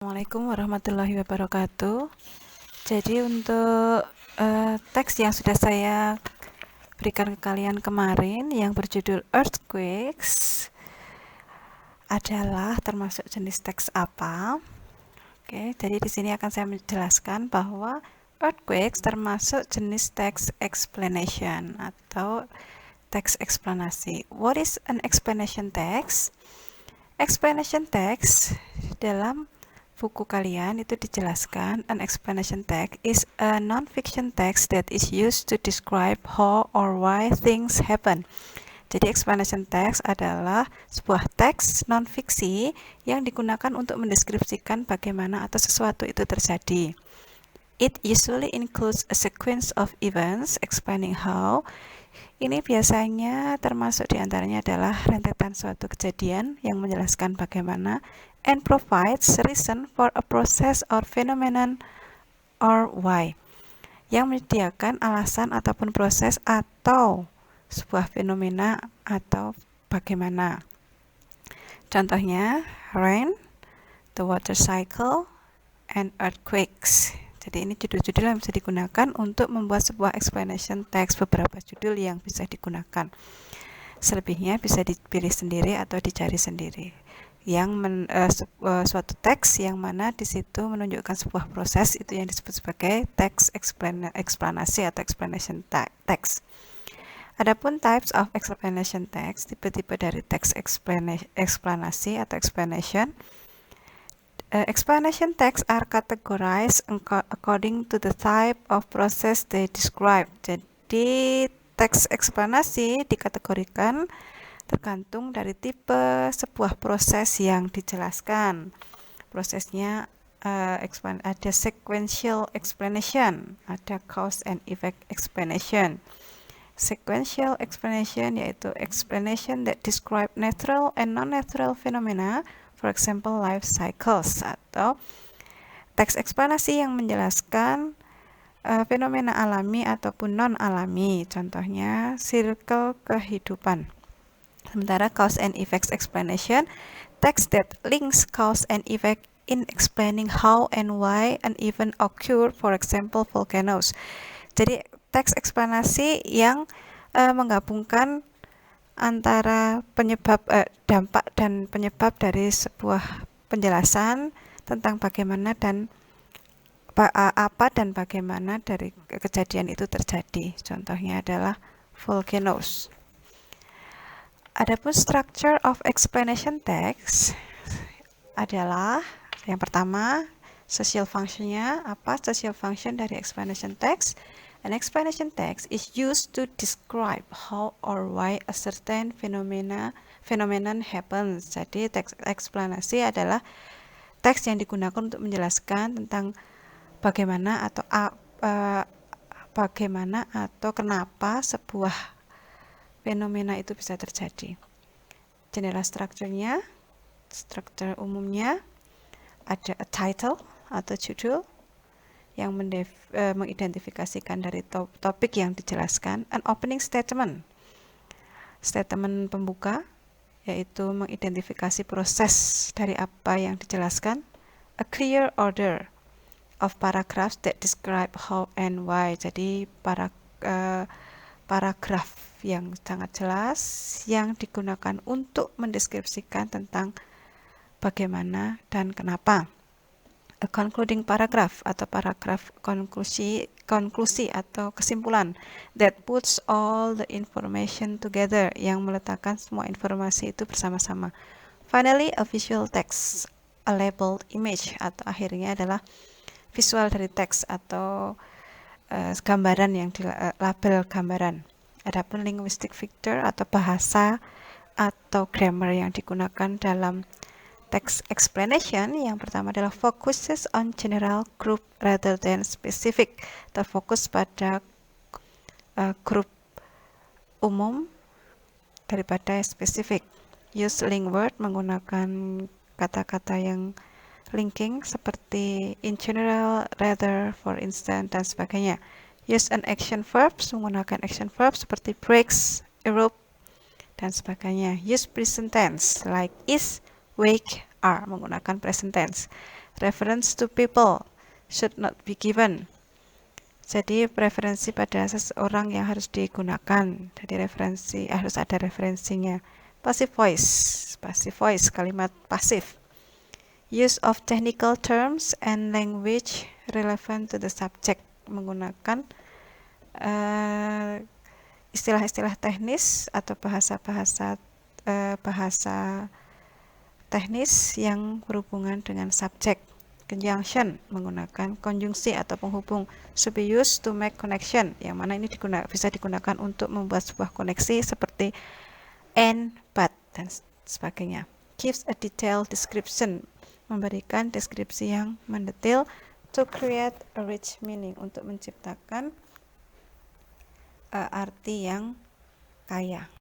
Assalamualaikum warahmatullahi wabarakatuh. Jadi untuk teks yang sudah saya berikan ke kalian kemarin yang berjudul Earthquakes adalah termasuk jenis teks apa? Oke, jadi di sini akan saya menjelaskan bahwa earthquakes termasuk jenis text explanation atau teks eksplanasi. What is an explanation text? Explanation text dalam buku kalian itu dijelaskan, an explanation text is a non-fiction text that is used to describe how or why things happen. Jadi explanation text adalah sebuah teks non-fiksi yang digunakan untuk mendeskripsikan bagaimana atau sesuatu itu terjadi. It usually includes a sequence of events explaining how. Ini biasanya termasuk diantaranya adalah rentetan suatu kejadian yang menjelaskan bagaimana, and provides reason for a process or phenomenon or why, yang menyediakan alasan ataupun proses atau sebuah fenomena atau bagaimana. Contohnya, rain, the water cycle, and earthquakes. Jadi ini judul-judul yang bisa digunakan untuk membuat sebuah explanation text, beberapa judul yang bisa digunakan. Selebihnya bisa dipilih sendiri atau dicari sendiri. Suatu teks yang mana di situ menunjukkan sebuah proses itu yang disebut sebagai teks eksplanasi atau explanation text. Adapun types of explanation text, tipe-tipe dari teks eksplanasi atau explanation. Explanation texts are categorized according to the type of process they describe. Jadi teks eksplanasi dikategorikan tergantung dari tipe sebuah proses yang dijelaskan. Prosesnya ada sequential explanation, ada cause and effect explanation. Sequential explanation yaitu explanation that describe natural and non-natural phenomena, for example life cycles, atau teks eksplanasi yang menjelaskan fenomena alami ataupun non-alami, contohnya circle kehidupan. Sementara cause and effects explanation, text that links cause and effect in explaining how and why an event occur, for example volcanoes. Jadi teks eksplanasi yang menggabungkan antara penyebab dampak dan penyebab dari sebuah penjelasan tentang bagaimana dan apa dan bagaimana dari kejadian itu terjadi. Contohnya adalah volcanoes. Adapun structure of explanation text adalah yang pertama, social functionnya apa? Social function dari explanation text. An explanation text is used to describe how or why a certain phenomenon happens. Jadi teks eksplanasi adalah teks yang digunakan untuk menjelaskan tentang bagaimana atau kenapa sebuah fenomena itu bisa terjadi. General structure-nya, struktur umumnya ada a title atau judul yang mengidentifikasikan dari topik yang dijelaskan, an opening statement, statement pembuka, yaitu mengidentifikasi proses dari apa yang dijelaskan, a clear order of paragraphs that describe how and why, jadi paragraf yang sangat jelas yang digunakan untuk mendeskripsikan tentang bagaimana dan kenapa. A concluding paragraph atau paragraf konklusi atau kesimpulan that puts all the information together, yang meletakkan semua informasi itu bersama-sama. Finally, a visual text, a labeled image, atau akhirnya adalah visual dari teks atau gambaran yang dilabel gambaran. Adapun linguistic figure atau bahasa atau grammar yang digunakan dalam text explanation, yang pertama adalah focuses on general group rather than specific, terfokus pada grup umum daripada spesifik. Use link word, menggunakan kata-kata yang linking seperti in general, rather, for instance, dan sebagainya. Use an action verbs, menggunakan action verbs seperti breaks, erupt, dan sebagainya. Use present tense like is, wake, are, menggunakan present tense. Reference to people should not be given. Jadi preferensi pada seseorang yang harus digunakan. Jadi referensi harus ada referensinya. Passive voice, kalimat pasif. Use of technical terms and language relevant to the subject, menggunakan istilah-istilah teknis atau bahasa teknis yang berhubungan dengan subjek. Conjunction, menggunakan konjungsi atau penghubung. To be used to make connection, yang mana ini bisa digunakan untuk membuat sebuah koneksi seperti and, but, dan sebagainya. Gives a detailed description, memberikan deskripsi yang mendetail. To create a rich meaning, untuk menciptakan arti yang kaya.